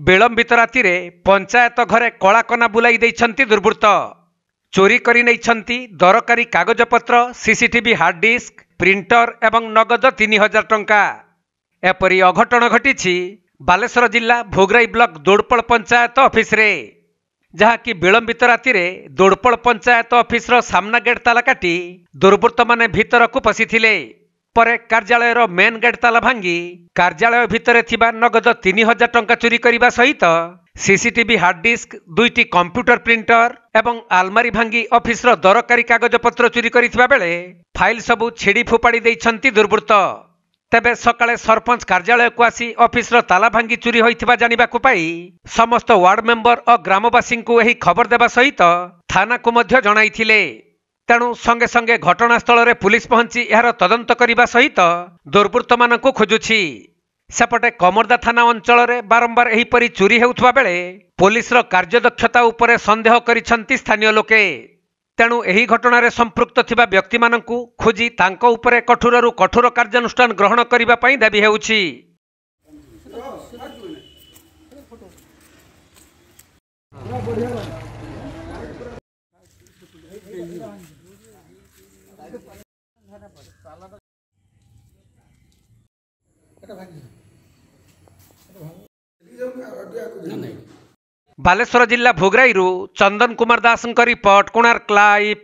विलंबित राति पंचायत घरे कलाकना बुलाई देइछंती दुर्बृत्त। चोरी करि नैछंती दरकारी कागजपत्र, सीसीटीवी हार्ड डिस्क, प्रिंटर एवं नगद 3000 टंका। एपरी अघटन घटी बालेश्वर जिला भोगराई ब्लॉक दोड़पल पंचायत ऑफिस रे, जहा कि विलंबित राति दोड़पल पंचायत ऑफिस रो सामना गेट ताला काटी दुर्बृत्त माने भीतर को पशिथिले। परे कार्यालय रो मेन गेट ताला भांगी कार्यालय भितर थिबा नगद 3000 टंका चोरी करिबा सहित सीसीटीवी हार्ड डिस्क, 2टी कंप्यूटर प्रिंटर एवं आलमारी भांगी ऑफिस रो दरकारी कागजपत्र चोरी करिथिबा बेले फाइल सबु छेड़ी फोपाड़ी देइछंती दुर्बृत्त। तेबे सकाळे सरपंच कार्यालय को आसी ऑफिस रो ताला भांगी चोरी होइथिबा जानिबा को पाई समस्त वार्ड मेंबर और ग्रामवासी को एही खबर देबा सहित थाना को मध्य जणाइथिले। तेणु संगे संगे घटनास्थल रे पुलिस पहुंची यार तदंत करिबा सहित दुर्बृत्त मानकु खोजुछि। सेपटे कमरदा थाना अंचल रे बारंबार एही परी चोरी हेउथबा बेले पुलिस रो कार्यदक्षता उपरे संदेह करिसंती स्थानीय लोके। तेणु एही घटना रे संपृक्त थिबा व्यक्ति मानकु खोजी तांको उपरे कठोररु कठोर कार्यानुष्ठान ग्रहण करिबा पई दाबी हेउछि। बालेश्वर जिला भोगराई चंदन कुमार दास रिपोर्ट, कोणार्क लाइव।